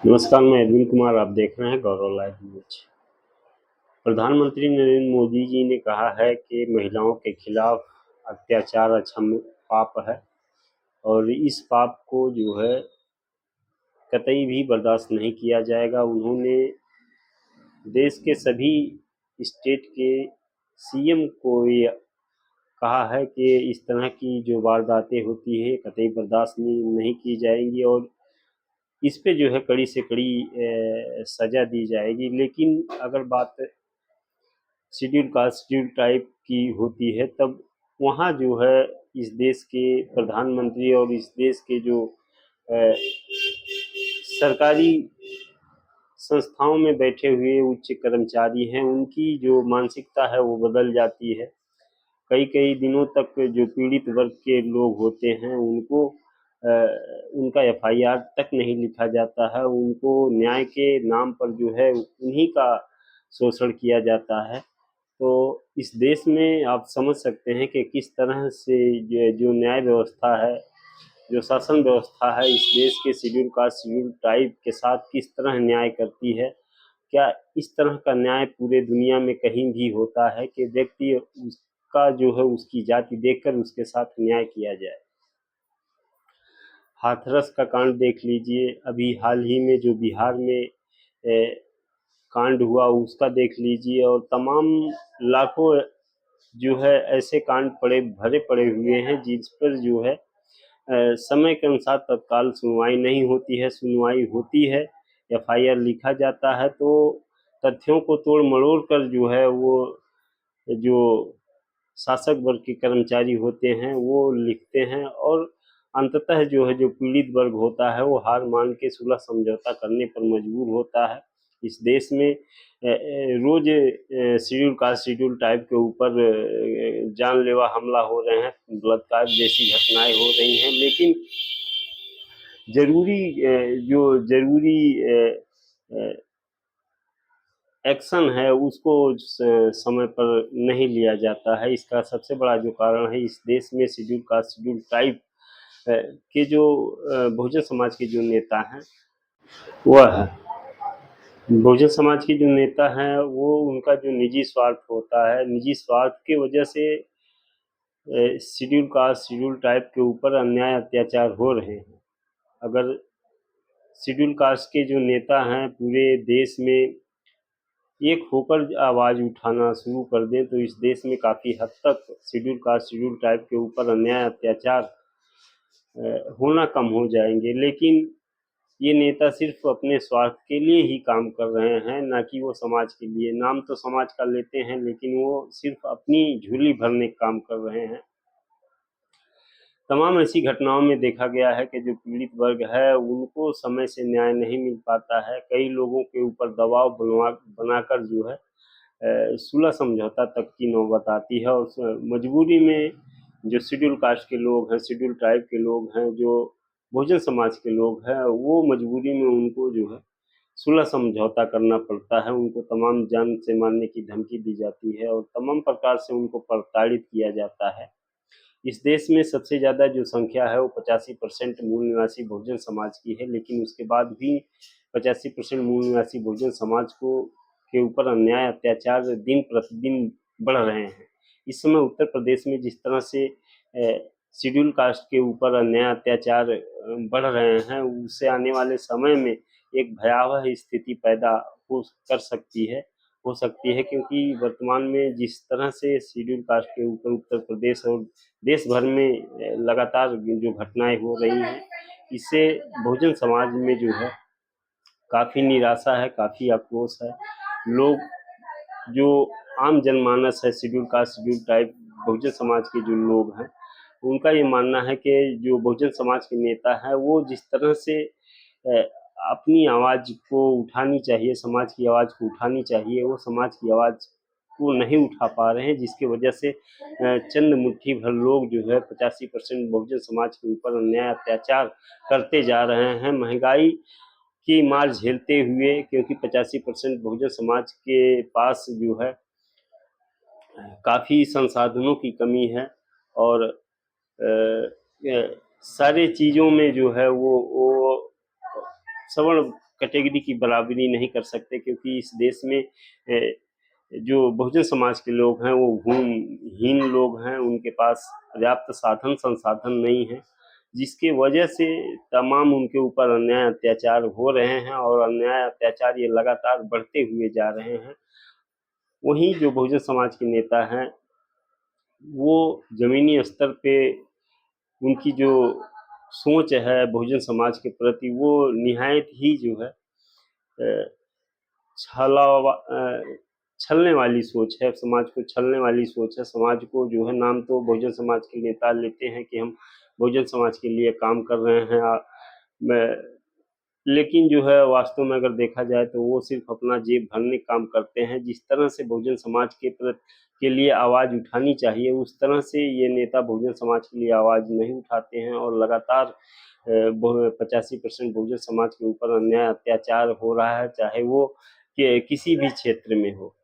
नमस्कार, मैं अरविंद कुमार। आप देख रहे हैं गौरव लाइव न्यूज। प्रधानमंत्री नरेंद्र मोदी जी ने कहा है कि महिलाओं के खिलाफ अत्याचार अक्षम्य पाप है और इस पाप को जो है कतई भी बर्दाश्त नहीं किया जाएगा। उन्होंने देश के सभी स्टेट के सीएम को ये कहा है कि इस तरह की जो वारदातें होती है कतई बर्दाश्त नहीं की जाएंगी और इस पे जो है कड़ी से कड़ी सजा दी जाएगी। लेकिन अगर बात शेड्यूल कास्ट शेड्यूल टाइप की होती है तब वहाँ जो है इस देश के प्रधानमंत्री और इस देश के जो अ, सरकारी संस्थाओं में बैठे हुए उच्च कर्मचारी हैं उनकी जो मानसिकता है वो बदल जाती है। कई कई दिनों तक जो पीड़ित वर्ग के लोग होते हैं उनको उनका एफआईआर तक नहीं लिखा जाता है। उनको न्याय के नाम पर जो है उन्हीं का शोषण किया जाता है। तो इस देश में आप समझ सकते हैं कि किस तरह से जो न्याय व्यवस्था है, जो शासन व्यवस्था है इस देश के शेड्यूल कास्ट शेड्यूल ट्राइब के साथ किस तरह न्याय करती है। क्या इस तरह का न्याय पूरे दुनिया में कहीं भी होता है कि व्यक्ति उसका जो है उसकी जाति देखकर उसके साथ न्याय किया जाए। हाथरस का कांड देख लीजिए, अभी हाल ही में जो बिहार में कांड हुआ उसका देख लीजिए और तमाम लाखों जो है ऐसे कांड पड़े भरे पड़े हुए हैं जिस पर जो है समय के अनुसार तत्काल सुनवाई नहीं होती है। सुनवाई होती है, एफआईआर लिखा जाता है तो तथ्यों को तोड़ मरोड़ कर जो है वो जो शासक वर्ग के कर्मचारी होते हैं वो लिखते हैं और अंततः जो है जो पीड़ित वर्ग होता है वो हार मान के सुलह समझौता करने पर मजबूर होता है। इस देश में रोज शेड्यूल कास्ट शेड्यूल टाइप के ऊपर जानलेवा हमला हो रहे हैं, बलात्कार जैसी घटनाएं हो रही हैं। लेकिन जरूरी जो जरूरी एक्शन है उसको समय पर नहीं लिया जाता है। इसका सबसे बड़ा जो कारण है इस देश में शेड्यूल कास्ट शेड्यूल ट्राइब के जो बहुजन समाज के जो नेता हैं वह है बहुजन समाज के जो नेता हैं वो उनका जो निजी स्वार्थ होता है, निजी स्वार्थ की वजह से शेड्यूल कास्ट शेड्यूल टाइप के ऊपर अन्याय अत्याचार हो रहे हैं। अगर शेड्यूल कास्ट के जो नेता हैं पूरे देश में एक होकर आवाज उठाना शुरू कर दें तो इस देश में काफी हद तक शेड्यूल कास्ट शेड्यूल टाइप के ऊपर अन्याय अत्याचार होना कम हो जाएंगे। लेकिन ये नेता सिर्फ अपने स्वार्थ के लिए ही काम कर रहे हैं, ना कि वो समाज के लिए। नाम तो समाज का लेते हैं लेकिन वो सिर्फ अपनी झोली भरने का काम कर रहे हैं। तमाम ऐसी घटनाओं में देखा गया है कि जो पीड़ित वर्ग है उनको समय से न्याय नहीं मिल पाता है। कई लोगों के ऊपर दबाव बनाकर जो है सुलह समझौता तक की नौबत आती है और मजबूरी में जो शेड्यूल कास्ट के लोग हैं, शेड्यूल ट्राइब के लोग हैं, जो बहुजन समाज के लोग हैं, वो मजबूरी में उनको जो है सुलह समझौता करना पड़ता है। उनको तमाम जान से मारने की धमकी दी जाती है और तमाम प्रकार से उनको प्रताड़ित किया जाता है। इस देश में सबसे ज़्यादा जो संख्या है वो 85% मूल निवासी बहुजन समाज की है। लेकिन उसके बाद भी 85% मूल निवासी बहुजन समाज को के ऊपर अन्याय अत्याचार दिन प्रतिदिन बढ़ रहे हैं। इस समय उत्तर प्रदेश में जिस तरह से शेड्यूल कास्ट के ऊपर अन्याय अत्याचार बढ़ रहे हैं उससे आने वाले समय में एक भयावह स्थिति पैदा हो सकती है क्योंकि वर्तमान में जिस तरह से शेड्यूल कास्ट के ऊपर उत्तर प्रदेश और देश भर में लगातार जो घटनाएं हो रही हैं इससे बहुजन समाज में जो है काफ़ी निराशा है, काफ़ी आक्रोश है। लोग जो आम जनमानस है schedule caste schedule type Bahujan Samaj के जो लोग हैं उनका ये मानना है कि जो बहुजन समाज के नेता हैं वो जिस तरह से अपनी आवाज़ को उठानी चाहिए, समाज की आवाज़ को उठानी चाहिए, वो समाज की आवाज़ को नहीं उठा पा रहे हैं जिसकी वजह से चंद मुट्ठी भर लोग जो है 85% बहुजन समाज के ऊपर अन्याय अत्याचार करते जा रहे हैं। महंगाई की मार झेलते हुए क्योंकि 85% बहुजन समाज के पास जो है काफ़ी संसाधनों की कमी है और सारी चीज़ों में जो है वो सवर्ण कैटेगरी की बराबरी नहीं कर सकते, क्योंकि इस देश में जो बहुजन समाज के लोग हैं वो भूमिहीन लोग हैं, उनके पास पर्याप्त साधन संसाधन नहीं है, जिसकी वजह से तमाम उनके ऊपर अन्याय अत्याचार हो रहे हैं और अन्याय अत्याचार ये लगातार बढ़ते हुए जा रहे हैं। वहीं जो बहुजन समाज के नेता हैं वो जमीनी स्तर पे उनकी जो सोच है बहुजन समाज के प्रति वो निहायत ही जो है छलने वाली सोच है, समाज को छलने वाली सोच है। समाज को जो है, नाम तो बहुजन समाज के नेता लेते हैं कि हम बहुजन समाज के लिए काम कर रहे हैं, लेकिन जो है वास्तव में अगर देखा जाए तो वो सिर्फ अपना जेब भरने का काम करते हैं। जिस तरह से बहुजन समाज के लिए आवाज़ उठानी चाहिए, उस तरह से ये नेता बहुजन समाज के लिए आवाज़ नहीं उठाते हैं और लगातार 85% बहुजन समाज के ऊपर अन्याय अत्याचार हो रहा है, चाहे वो किसी भी क्षेत्र में हो।